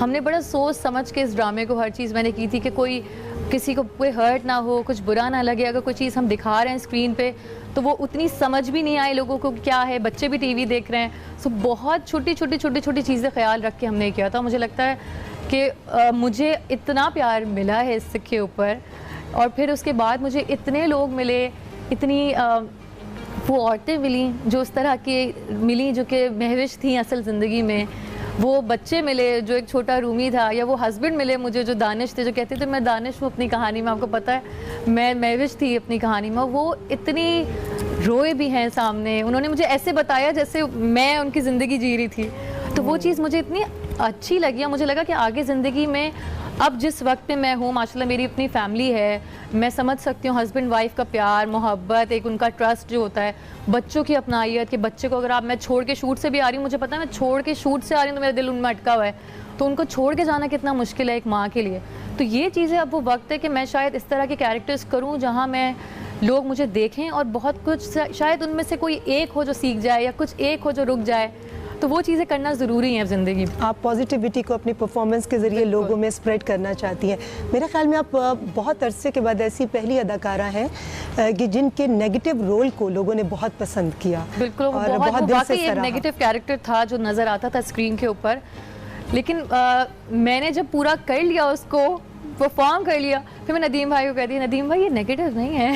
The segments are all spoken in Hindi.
हमने बड़ा सोच समझ के इस ड्रामे को हर चीज़ मैंने की थी कि कोई किसी को कोई हर्ट ना हो, कुछ बुरा ना लगे। अगर कोई चीज़ हम दिखा रहे हैं स्क्रीन पे तो वो उतनी समझ भी नहीं आए लोगों को क्या है, बच्चे भी टीवी देख रहे हैं। सो बहुत छोटी छोटी चीज़ें ख्याल रख के हमने किया था। मुझे लगता है कि मुझे इतना प्यार मिला है इसके ऊपर, और फिर उसके बाद मुझे इतने लोग मिले, इतनी वो औरतें मिली जो उस तरह की मिली जो कि महविश थी असल ज़िंदगी में, वो बच्चे मिले जो एक छोटा रूमी था, या वो हस्बैंड मिले मुझे जो दानिश थे, जो कहते थे मैं दानिश हूँ अपनी कहानी में, आपको पता है मैं महविश थी अपनी कहानी में। वो इतनी रोए भी हैं सामने, उन्होंने मुझे ऐसे बताया जैसे मैं उनकी ज़िंदगी जी रही थी। तो वो चीज़ मुझे इतनी अच्छी लगी, मुझे लगा कि आगे ज़िंदगी में अब जिस वक्त में मैं हूँ माशाल्लाह मेरी अपनी फैमिली है, मैं समझ सकती हूँ हस्बैंड वाइफ का प्यार मोहब्बत, एक उनका ट्रस्ट जो होता है, बच्चों की अपनाइयत कि बच्चे को अगर मैं छोड़ के शूट से भी आ रही हूँ, मुझे पता है मैं छोड़ के शूट से आ रही हूँ तो मेरा दिल उनमें अटका हुआ है, तो उनको छोड़ के जाना कितना मुश्किल है एक माँ के लिए। तो ये चीज़ें अब वो वक्त है कि मैं शायद इस तरह के कैरेक्टर्स करूँ जहाँ मैं लोग मुझे देखें और बहुत कुछ शायद उनमें से कोई एक हो जो सीख जाए या कुछ एक हो जो रुक जाए। तो वो चीज़ें करना ज़रूरी है ज़िंदगी में। आप पॉजिटिविटी को अपनी परफॉर्मेंस के ज़रिए लोगों में स्प्रेड करना चाहती हैं। मेरे ख्याल में आप बहुत अरसे के बाद ऐसी पहली अदाकारा हैं कि जिनके नेगेटिव रोल को लोगों ने बहुत पसंद किया। बिल्कुर, और बहुत दिल से एक नेगेटिव कैरेक्टर था जो नज़र आता था स्क्रीन के ऊपर, लेकिन मैंने जब पूरा कर लिया उसको, परफॉर्म कर लिया, फिर मैं नदीम भाई को कहती है नदीम भाई ये नेगेटिव नहीं है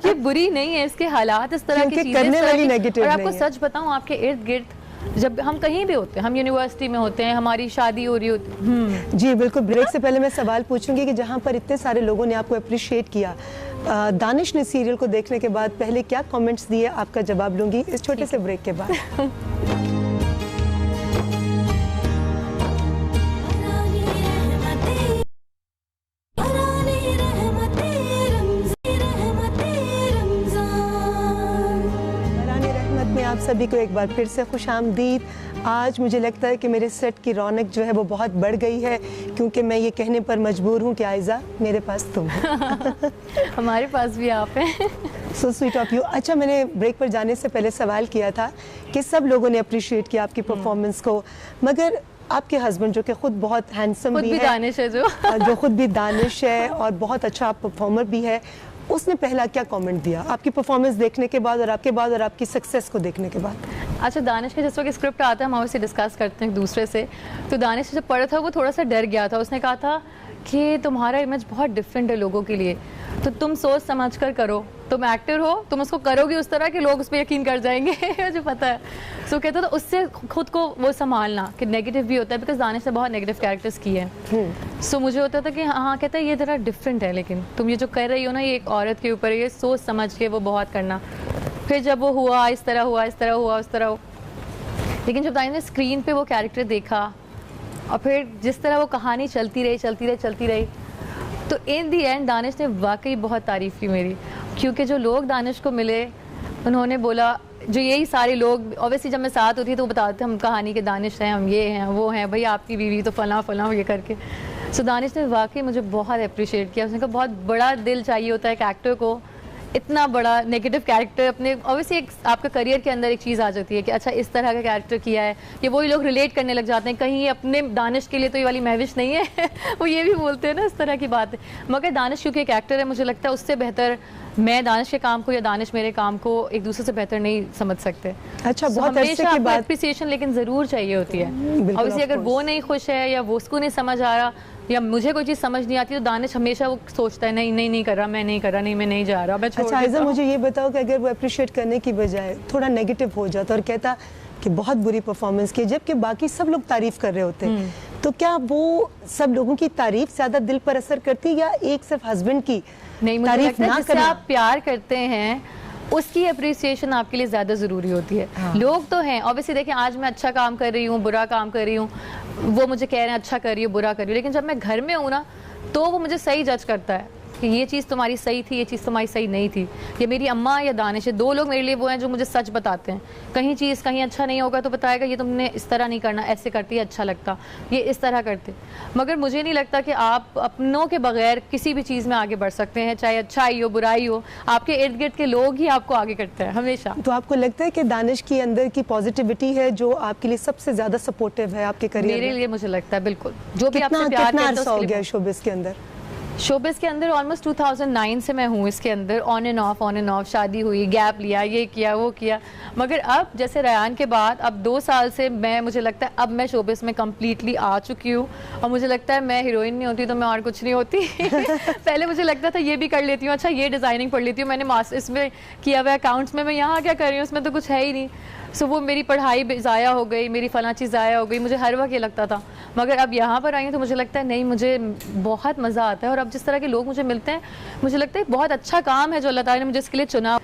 ये बुरी नहीं है, इसके हालात इस तरह की चीज़ें करने वाली नेगेटिव। और आपको सच बताऊं, आपके इर्द गिर्द जब हम कहीं भी होते हैं, हम यूनिवर्सिटी में होते हैं, हमारी शादी हो रही होती जी बिल्कुल। ब्रेक से पहले मैं सवाल पूछूंगी कि जहाँ पर इतने सारे लोगों ने आपको अप्रिशिएट किया, दानिश ने सीरियल को देखने के बाद पहले क्या कमेंट्स दिए, आपका जवाब लूंगी इस छोटे से ब्रेक के बाद। आप सभी को एक बार फिर से खुश आमदीद। आज मुझे लगता है कि मेरे सेट की रौनक जो है वो बहुत बढ़ गई है, क्योंकि मैं ये कहने पर मजबूर हूँ कि आयज़ा मेरे पास तुम हमारे पास भी आप हैं। So sweet of you. अच्छा, मैंने ब्रेक पर जाने से पहले सवाल किया था कि सब लोगों ने अप्रिशिएट किया आपकी परफॉर्मेंस को, मगर आपके हस्बैंड जो कि खुद बहुत हैंडसम भी है, दानिश है जो खुद भी दानिश है और बहुत अच्छा परफॉर्मर भी है, उसने पहला क्या कमेंट दिया आपकी परफॉर्मेंस देखने के बाद और आपकी सक्सेस को देखने के बाद? अच्छा, दानिश के जिस वक्त स्क्रिप्ट आता है हम उससे डिस्कस करते हैं एक दूसरे से, तो दानिश जब पढ़ा था वो थोड़ा सा डर गया था। उसने कहा था कि तुम्हारा इमेज बहुत डिफरेंट है लोगों के लिए, तो तुम सोच समझ कर करो, तुम एक्टर हो, तुम उसको करोगे उस तरह कि लोग उस पर यकीन कर जाएंगे मुझे पता है। सो कहता था उससे खुद को वो संभालना कि नेगेटिव भी होता है, बिकॉज दानिश ने बहुत नेगेटिव कैरेक्टर्स किए हैं। सो मुझे होता था कि हाँ, कहता है ये ज़रा डिफरेंट है, लेकिन तुम ये जो कर रही हो ना ये एक औरत के ऊपर, ये सोच समझ के वो बहुत करना। फिर जब वो हुआ इस तरह हुआ, इस तरह हुआ, उस तरह हो, लेकिन जब दानिश ने स्क्रीन पर वो कैरेक्टर देखा और फिर जिस तरह वो कहानी चलती रही, तो इन दी एंड दानिश ने वाकई बहुत तारीफ़ की मेरी, क्योंकि जो लोग दानिश को मिले उन्होंने बोला, जो यही सारे लोग ऑब्वियसली जब मैं साथ होती तो वो बताते हम कहानी के दानिश हैं, हम ये हैं वो हैं, भाई आपकी बीवी तो फलां ये करके। सो दानिश ने वाकई मुझे बहुत अप्रिशिएट किया। उसने कहा बहुत बड़ा दिल चाहिए होता है एक एक्टर को, इतना बड़ा नेगेटिव कैरेक्टर अपने, ऑब्वियसली एक आपका करियर के अंदर एक चीज़ आ जाती है कि अच्छा इस तरह का कैरेक्टर किया है, कि वही लोग रिलेट करने लग जाते हैं, कहीं ये अपने दानिश के लिए तो ये वाली महविश नहीं है वो ये भी बोलते हैं ना इस तरह की बात है। मगर दानिश क्योंकि एक एक्टर है, मुझे लगता है उससे बेहतर मैं दानिश के काम को या दानिश मेरे काम को एक दूसरे से बेहतर नहीं समझ सकते। अच्छा, बहुत हमेशा आपको एप्रिसिएशन लेकिन ज़रूर चाहिए होती है। ऑब्वियसली अगर वो नहीं खुश है या वो उसको नहीं समझ आ रहा या मुझे कोई चीज़ समझ नहीं आती, तो दानिश हमेशा वो सोचता है नहीं कर रहा, मैं नहीं कर रहा, नहीं मैं नहीं जा रहा, मैं छोड़ देता हूं। अच्छा, मुझे ये बताओ कि अगर वो अप्रिशिएट करने की बजाय थोड़ा नेगेटिव हो जाता और कहता कि बहुत बुरी परफॉर्मेंस की, जबकि बाकी सब लोग तारीफ कर रहे होते, तो क्या वो सब लोगों की तारीफ ज्यादा दिल पर असर करती या एक सिर्फ हस्बैंड की तारीफ ना करना? आप प्यार करते हैं उसकी अप्रिसिएशन आपके लिए ज़्यादा ज़रूरी होती है। हाँ। लोग तो हैं ऑब्वियसली, देखिए आज मैं अच्छा काम कर रही हूँ, बुरा काम कर रही हूँ, वो मुझे कह रहे हैं अच्छा कर रही हूँ, बुरा कर रही हूँ, लेकिन जब मैं घर में हूँ ना तो वो मुझे सही जज करता है कि ये चीज़ तुम्हारी सही थी, ये चीज़ तुम्हारी सही नहीं थी। ये मेरी अम्मा या दानिश, दो लोग मेरे लिए वो हैं जो मुझे सच बताते हैं। कहीं चीज़ कहीं अच्छा नहीं होगा तो बताएगा ये तुमने इस तरह नहीं करना, ऐसे करती अच्छा लगता, ये इस तरह करते। मगर मुझे नहीं लगता कि आप अपनों के बगैर किसी भी चीज़ में आगे बढ़ सकते हैं, चाहे अच्छाई हो बुराई हो, आपके इर्द गिर्द के लोग ही आपको आगे करते हैं हमेशा। तो आपको लगता है कि दानिश की अंदर की पॉजिटिविटी है जो आपके लिए सबसे ज्यादा सपोर्टिव है आपके करियर मेरे में? लिए मुझे लगता है बिल्कुल, जो भी कितना आपसे प्यार कितना करता है अरसा हो उसके गया लिए। शोबिस के अंदर? शोबिस के अंदर ऑलमोस्ट 2009 से मैं हूँ इसके अंदर, ऑन एंड ऑफ, शादी हुई, गैप लिया, ये किया वो किया। मगर अब जैसे रयान के बाद अब 2 साल से मुझे लगता है अब मैं शोबिस में कम्प्लीटली आ चुकी हूँ। और मुझे लगता है मैं हीरोइन नहीं होती तो मैं और कुछ नहीं होती। पहले मुझे लगता था ये भी कर लेती हूँ, अच्छा ये डिज़ाइनिंग पढ़ लेती हूँ, मैंने मास्टर्स में किया हुआ अकाउंट्स में, मैं यहाँ क्या कर रही हूँ, उसमें तो कुछ है ही नहीं। सो वो मेरी पढ़ाई ज़ाया हो गई, मेरी फलां चीज़ ज़ाया हो गई, मुझे हर वक्त ये लगता था। मगर अब यहाँ पर आई हूँ तो मुझे लगता है नहीं, मुझे बहुत मज़ा आता है। और अब जिस तरह के लोग मुझे मिलते हैं, मुझे लगता है बहुत अच्छा काम है जो अल्लाह ताला ने मुझे इसके लिए चुना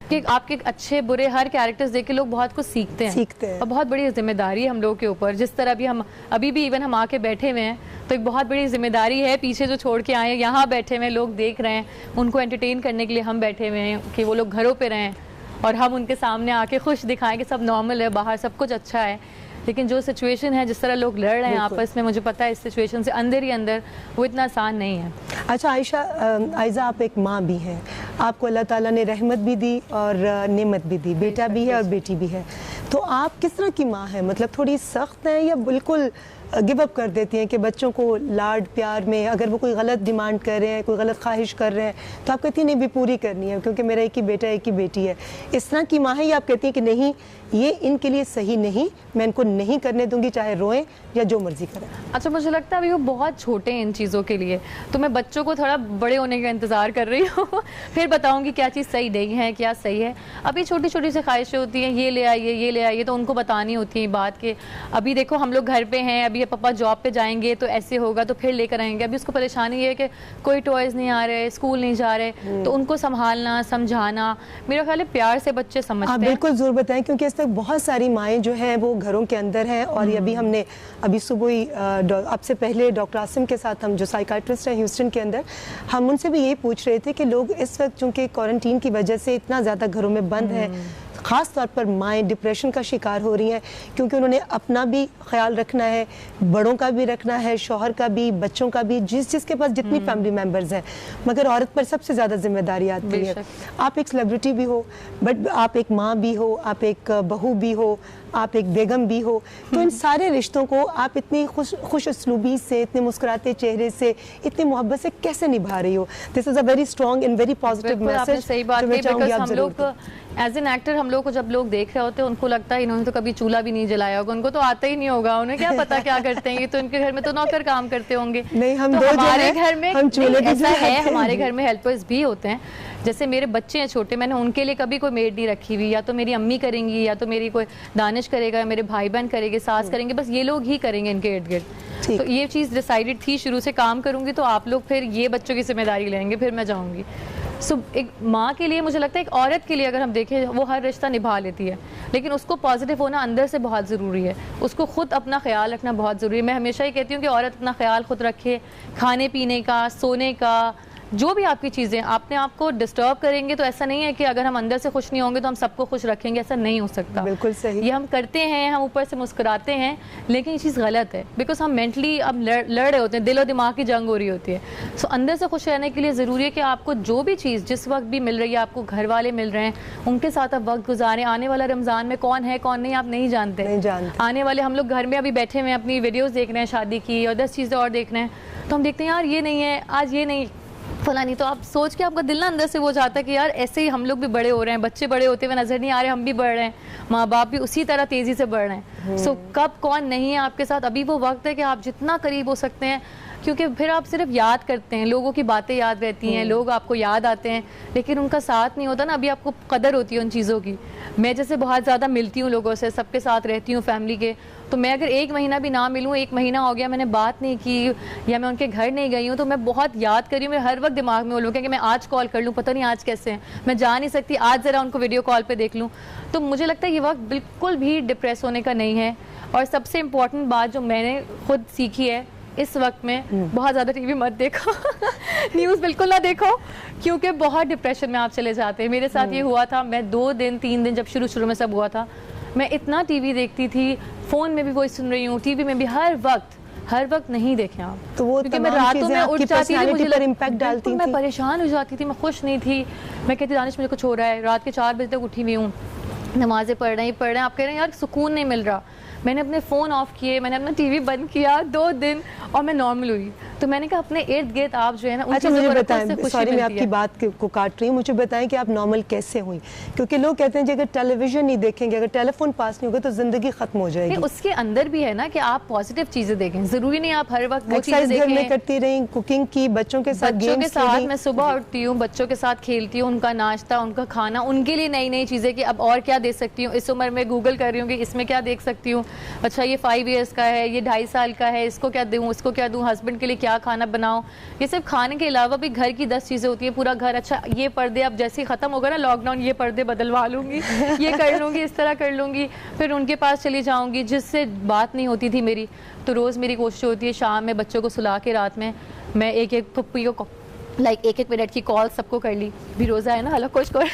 कि आपके अच्छे बुरे हर कैरेक्टर्स देख के लोग बहुत कुछ सीखते हैं। और बहुत बड़ी जिम्मेदारी है हम लोगों के ऊपर। जिस तरह भी हम अभी भी इवन हम आके बैठे हुए हैं तो एक बहुत बड़ी जिम्मेदारी है, पीछे जो छोड़ के आए हैं, यहाँ बैठे हुए लोग देख रहे हैं, उनको एंटरटेन करने के लिए हम बैठे हुए हैं कि वो लोग घरों पर रहें और हम उनके सामने आके खुश दिखाएं कि सब नॉर्मल है, बाहर सब कुछ अच्छा है। लेकिन जो सिचुएशन है, जिस तरह लोग लड़ रहे हैं आपस में, मुझे पता है इस सिचुएशन से अंदर ही अंदर वो इतना आसान नहीं है। अच्छा आयशा, आप एक माँ भी हैं, आपको अल्लाह ताला ने रहमत भी दी और नेमत भी दी, बेटा भी है और बेटी भी है। तो आप किस तरह की माँ हैं? मतलब थोड़ी सख्त हैं या बिल्कुल गिव अप कर देती हैं कि बच्चों को लाड प्यार में अगर वो कोई गलत डिमांड कर रहे हैं, कोई गलत ख्वाहिश कर रहे हैं तो आप कहती हैं नहीं भी पूरी करनी है क्योंकि मेरा एक ही बेटा एक ही बेटी है? इस तरह की माँ है या आप कहती हैं कि नहीं ये इनके लिए सही नहीं, मैं इनको नहीं करने दूंगी चाहे रोएं या जो मर्जी करें? अच्छा, मुझे लगता है अभी वो बहुत छोटे हैं इन चीज़ों के लिए, तो मैं बच्चों को थोड़ा बड़े होने का इंतज़ार कर रही हूँ। फिर बताऊँगी क्या चीज़ सही नहीं है, क्या सही है। अभी छोटी छोटी सी ख्वाहिशें होती हैं, ये ले आइए ये ले आइए, तो उनको बतानी होती है बात के अभी देखो हम लोग घर पे हैं, अभी पापा जॉब पे जाएंगे तो ऐसे होगा तो फिर लेकर आएंगे। अभी उसको परेशानी है कि कोई टॉयज़ नहीं आ रहे, स्कूल नहीं जा रहे, तो उनको संभालना समझाना, मेरा ख्याल है प्यार से बच्चे समझते हैं। बिल्कुल ज़रूर बताएं क्योंकि इस तक बहुत सारी माएँ जो हैं वो घरों के अंदर हैं। और ये अभी हमने अभी सुबह ही आपसे पहले डॉक्टर आसिम के साथ, हम जो साइकाट्रिस्ट हैं ह्यूस्टन के अंदर, हम उनसे भी यही पूछ रहे थे कि लोग इस वक्त चूँकि क्वारंटीन की वजह से इतना ज़्यादा घरों में बंद हैं, ख़ास तौर पर माएँ डिप्रेशन का शिकार हो रही हैं क्योंकि उन्होंने अपना भी ख्याल रखना है, बड़ों का भी रखना है, शौहर का भी, बच्चों का भी, जिसके पास जितनी फैमिली मेम्बर्स हैं। मगर औरत पर सबसे ज़्यादा जिम्मेदारी आती है। आप एक सेलिब्रिटी भी हो, बट आप एक माँ भी हो, आप एक बहू भी हो, आप एक बेगम भी हो, तो इन सारे रिश्तों को आप इतनी खुश उसलूबी से, इतने मुस्कुराते चेहरे से, इतनी मोहब्बत से कैसे निभा रही हो? This is a very strong and very positive message. सही बात है, बिकॉज़ हम लोग एज एन एक्टर, हम लोग को जब लोग देख रहे होते हैं उनको लगता है इन्होंने तो कभी चूल्हा भी नहीं जलाया होगा, उनको तो आता ही नहीं होगा, उन्हें क्या पता क्या करते हैं, तो इनके घर में तो नौकर काम करते होंगे। नहीं, हम तो हमारे घर में ऐसा है, हमारे घर में हेल्पर्स भी होते हैं। जैसे मेरे बच्चे हैं छोटे, मैंने उनके लिए कभी कोई मेड नहीं रखी हुई, या तो मेरी अम्मी करेंगी या तो मेरी कोई दानिश करेगा या मेरे भाई बहन करेंगे, सास करेंगे, बस ये लोग ही करेंगे इनके इर्द गिर्द। तो ये चीज़ डिसाइडेड थी शुरू से, काम करूंगी तो आप लोग फिर ये बच्चों की जिम्मेदारी लेंगे, फिर मैं जाऊंगी। सो एक माँ के लिए मुझे लगता है, एक औरत के लिए अगर हम देखें, वो हर रिश्ता निभा लेती है, लेकिन उसको पॉजिटिव होना अंदर से बहुत ज़रूरी है, उसको खुद अपना ख्याल रखना बहुत ज़रूरी है। मैं हमेशा ही कहती हूँ कि औरत अपना ख्याल खुद रखे, खाने पीने का, सोने का, जो भी आपकी चीज़ें अपने आप को डिस्टर्ब करेंगे तो ऐसा नहीं है कि अगर हम अंदर से खुश नहीं होंगे तो हम सबको खुश रखेंगे, ऐसा नहीं हो सकता। बिल्कुल सही। ये हम करते हैं, हम ऊपर से मुस्कुराते हैं, लेकिन ये चीज़ गलत है, बिकॉज हम मेंटली अब लड़ रहे होते हैं, दिल और दिमाग की जंग हो रही होती है। सो अंदर से खुश रहने के लिए ज़रूरी है कि आपको जो भी चीज़ जिस वक्त भी मिल रही है, आपको घर वाले मिल रहे हैं, उनके साथ आप वक्त गुजारें। आने वाला रमज़ान में कौन है कौन नहीं आप नहीं जानते, आने वाले हम लोग घर में अभी बैठे हुए हैं, अपनी वीडियोज़ देख रहे हैं शादी की और 10 चीज़ें और देख रहे हैं, तो हम देखते हैं यार ये नहीं है, आज ये नहीं फला नहीं, तो आप सोच के आपका दिल ना अंदर से वो जाता है कि यार ऐसे ही हम लोग भी बड़े हो रहे हैं, बच्चे बड़े होते हुए नजर नहीं आ रहे, हम भी बढ़ रहे हैं, माँ बाप भी उसी तरह तेजी से बढ़ रहे हैं। सो कब कौन नहीं है आपके साथ, अभी वो वक्त है कि आप जितना करीब हो सकते हैं, क्योंकि फिर आप सिर्फ याद करते हैं, लोगों की बातें याद रहती हैं, लोग आपको याद आते हैं, लेकिन उनका साथ नहीं होता ना। अभी आपको कदर होती है उन चीज़ों की। मैं जैसे बहुत ज़्यादा मिलती हूँ लोगों से, सबके साथ रहती हूँ फैमिली के, तो मैं अगर 1 महीना भी ना मिलूँ, 1 महीना हो गया मैंने बात नहीं की या मैं उनके घर नहीं गई हूँ, तो मैं बहुत याद करी हूँ। मेरे हर वक्त दिमाग में वो लोग हैं कि मैं आज कॉल कर लूँ, पता नहीं आज कैसे हैं, मैं जा नहीं सकती, आज ज़रा उनको वीडियो कॉल पे देख लूँ। तो मुझे लगता है ये वक्त बिल्कुल भी डिप्रेस होने का नहीं है। और सबसे इम्पॉर्टेंट बात जो मैंने खुद सीखी है इस वक्त में बहुत ज़्यादा टीवी मत देखो न्यूज़ बिल्कुल ना देखो, क्योंकि बहुत डिप्रेशन में आप चले जाते हैं। मेरे साथ ये हुआ था, मैं 2 दिन 3 दिन जब शुरू में सब हुआ था, मैं इतना टीवी देखती थी, फ़ोन में भी वही सुन रही हूँ, टीवी में भी, हर वक्त नहीं देखें आप। तो वो क्योंकि मैं रातों में उठ जाती थी, मुझे इम्पैक्ट डालती थी, मैं परेशान हो जाती थी, मैं खुश नहीं थी। मैं कहती दानिश मुझे कुछ हो रहा है, रात के 4 बजे तक उठी हुई हूँ, नमाज़ें पढ़ रहे हैं, आप कह रहे हैं यार सुकून नहीं मिल रहा। मैंने अपने फ़ोन ऑफ किए, मैंने अपना टीवी बंद किया 2 दिन, और मैं नॉर्मल हुई। तो मैंने कहा अपने इर्द गिर्द आप जो है ना, अच्छा मुझे बताएं, सॉरी मैं आपकी बात को काट रही हूँ, मुझे बताएं कि आप नॉर्मल कैसे हुई? क्योंकि लोग कहते हैं कि अगर टेलीविजन नहीं देखेंगे, अगर टेलीफोन पास नहीं होगा तो जिंदगी खत्म हो जाएगी। उसके अंदर भी है ना कि आप पॉजिटिव चीजें देखें, जरूरी नहीं आप हर वक्त वो चीजें देखें। घर में करती रही, कुकिंग की, बच्चों के साथ मैं सुबह उठती हूँ, बच्चों के साथ खेलती हूँ, उनका नाश्ता, उनका खाना, उनके लिए नई चीजें कि अब और क्या दे सकती हूँ। इस उम्र में गूगल कर रही हूँ कि इसमें क्या देख सकती हूँ, अच्छा ये 5 इयर्स का है, ये 2.5 साल का है, इसको क्या दूँ, उसको क्या दूँ, हस्बैंड के लिए क्या खाना बनाऊँ। ये सिर्फ खाने के अलावा भी घर की 10 चीज़ें होती हैं, पूरा घर। अच्छा ये पर्दे अब जैसे ही ख़त्म होगा ना लॉकडाउन, ये पर्दे बदलवा लूँगी, ये कर लूँगी, इस तरह कर लूँगी, फिर उनके पास चली जाऊँगी जिससे बात नहीं होती थी मेरी। तो रोज़ मेरी कोशिश होती है शाम में बच्चों को सुला के रात में मैं एक पप्पी को 1-1 मिनट की कॉल सबको कर ली, भी रोज़ा है ना, अलग कुछ कर